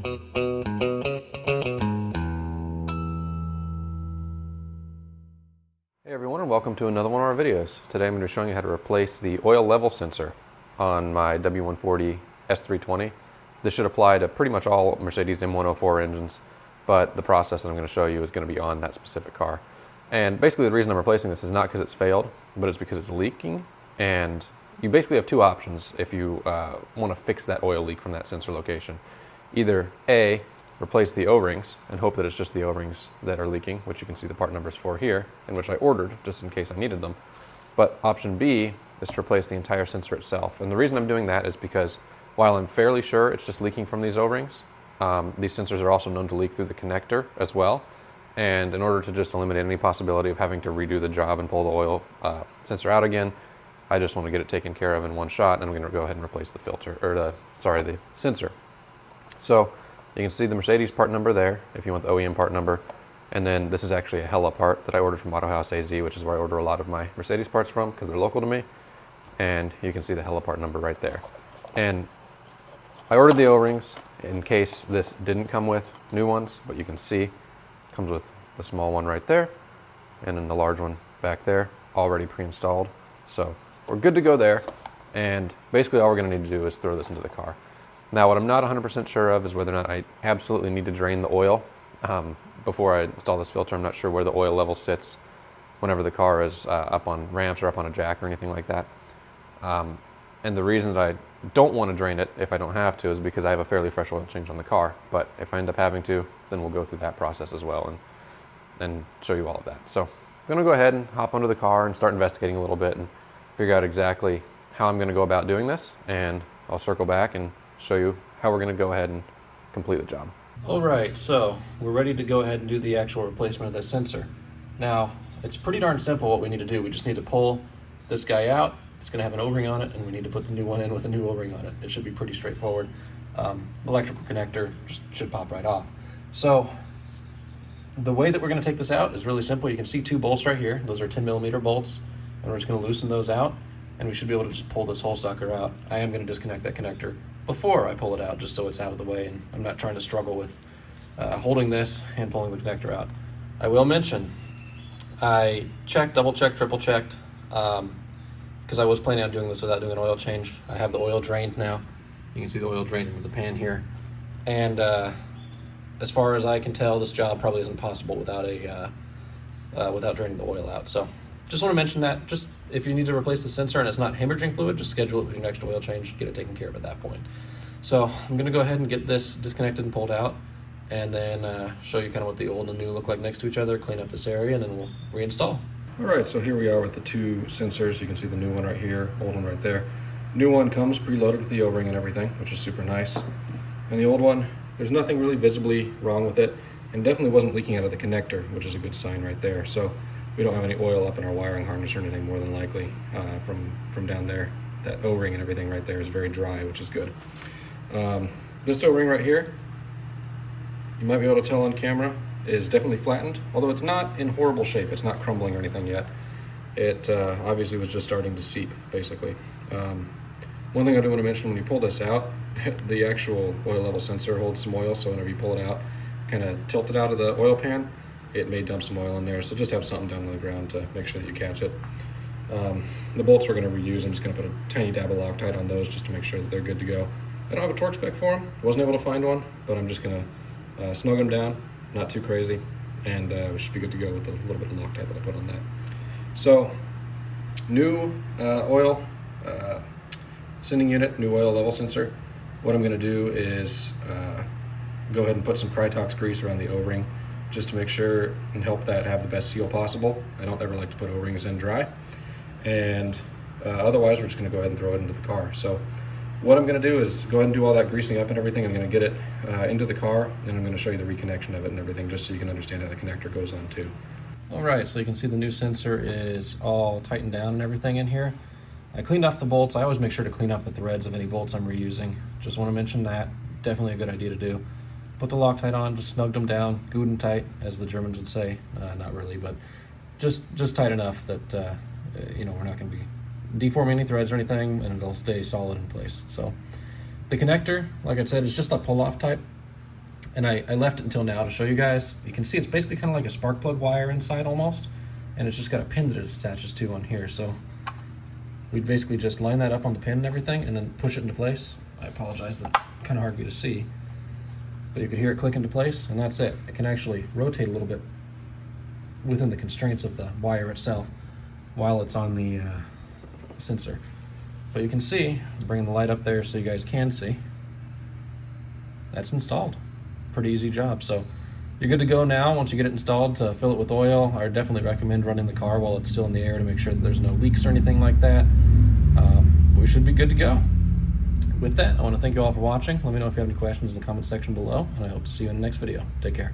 Hey everyone, and welcome to another one of our videos. Today I'm going to be showing you how to replace the oil level sensor on my W140 S320. This should apply to pretty much all Mercedes M104 engines, but the process that I'm going to show you is going to be on that specific car. And basically the reason I'm replacing this is not because it's failed, but it's because it's leaking. And you basically have two options if you want to fix that oil leak from that sensor location. Either A, replace the O-rings and hope that it's just the O-rings that are leaking, which you can see the part numbers for here, and which I ordered just in case I needed them. But option B is to replace the entire sensor itself. And the reason I'm doing that is because while I'm fairly sure it's just leaking from these O-rings, these sensors are also known to leak through the connector as well. And in order to just eliminate any possibility of having to redo the job and pull the oil sensor out again, I just want to get it taken care of in one shot, and I'm going to go ahead and replace the filter, or the sensor. So you can see the Mercedes part number there, if you want the OEM part number. And then this is actually a Hella part that I ordered from Autohaus AZ, which is where I order a lot of my Mercedes parts from because they're local to me. And you can see the Hella part number right there. And I ordered the O-rings in case this didn't come with new ones, but you can see it comes with the small one right there, and then the large one back there, already pre-installed. So we're good to go there. And basically all we're going to need to do is throw this into the car. Now, what I'm not 100% sure of is whether or not I absolutely need to drain the oil before I install this filter. I'm not sure where the oil level sits whenever the car is up on ramps or up on a jack or anything like that. And the reason that I don't want to drain it if I don't have to is because I have a fairly fresh oil change on the car. But if I end up having to, then we'll go through that process as well and show you all of that. So I'm going to go ahead and hop under the car and start investigating a little bit and figure out exactly how I'm going to go about doing this. And I'll circle back and show you how we're going to go ahead and complete the job. Alright, so we're ready to go ahead and do the actual replacement of this sensor. Now, it's pretty darn simple what we need to do. We just need to pull this guy out. It's going to have an O-ring on it, and we need to put the new one in with a new O-ring on it. It should be pretty straightforward. Electrical connector just should pop right off. So the way that we're going to take this out is really simple. You can see two bolts right here. Those are 10mm bolts, and we're just going to loosen those out, and we should be able to just pull this whole sucker out. I am going to disconnect that connector before I pull it out, just so it's out of the way, and I'm not trying to struggle with holding this and pulling the connector out. I will mention, I checked, double checked, triple checked, because I was planning on doing this without doing an oil change. I have the oil drained now. You can see the oil drained into the pan here. And as far as I can tell, this job probably isn't possible without without draining the oil out. So just want to mention that. Just if you need to replace the sensor and it's not hemorrhaging fluid, just schedule it with your next oil change, get it taken care of at that point. So I'm going to go ahead and get this disconnected and pulled out, and then show you kind of what the old and new look like next to each other, clean up this area, and then we'll reinstall. All right, so here we are with the two sensors. You can see the new one right here, old one right there. New one comes preloaded with the O-ring and everything, which is super nice. And the old one, there's nothing really visibly wrong with it, and definitely wasn't leaking out of the connector, which is a good sign right there. So we don't have any oil up in our wiring harness or anything, more than likely, from down there. That O-ring and everything right there is very dry, which is good. This O-ring right here, you might be able to tell on camera, is definitely flattened, although it's not in horrible shape. It's not crumbling or anything yet. It obviously was just starting to seep, basically. One thing I do want to mention, when you pull this out, the actual oil level sensor holds some oil, so whenever you pull it out, kind of tilt it out of the oil pan, it may dump some oil in there, so just have something down on the ground to make sure that you catch it. The bolts we're going to reuse. I'm just going to put a tiny dab of Loctite on those just to make sure that they're good to go. I don't have a torque spec for them. Wasn't able to find one, but I'm just going to snug them down, not too crazy, and we should be good to go with the little bit of Loctite that I put on that. So, new oil sending unit, new oil level sensor. What I'm going to do is go ahead and put some Krytox grease around the O-ring just to make sure and help that have the best seal possible. I don't ever like to put O-rings in dry. And otherwise, we're just going to go ahead and throw it into the car. So what I'm going to do is go ahead and do all that greasing up and everything. I'm going to get it into the car, and I'm going to show you the reconnection of it and everything, just so you can understand how the connector goes on too. All right, so you can see the new sensor is all tightened down and everything in here. I cleaned off the bolts. I always make sure to clean off the threads of any bolts I'm reusing. Just want to mention that. Definitely a good idea to do. Put the Loctite on, just snugged them down, good and tight, as the Germans would say. Not really, but just tight enough that we're not going to be deforming any threads or anything, and it'll stay solid in place. So the connector, like I said, is just a pull-off type. And I left it until now to show you guys. You can see it's basically kind of like a spark plug wire inside almost, and it's just got a pin that it attaches to on here. So we'd basically just line that up on the pin and everything and then push it into place. I apologize, that's kind of hard for you to see, but you could hear it click into place, and that's it. It can actually rotate a little bit within the constraints of the wire itself while it's on the sensor. But you can see, I'm bringing the light up there so you guys can see, that's installed. Pretty easy job. So you're good to go now. Once you get it installed, to fill it with oil. I definitely recommend running the car while it's still in the air to make sure that there's no leaks or anything like that. We should be good to go. With that, I want to thank you all for watching. Let me know if you have any questions in the comment section below, and I hope to see you in the next video. Take care.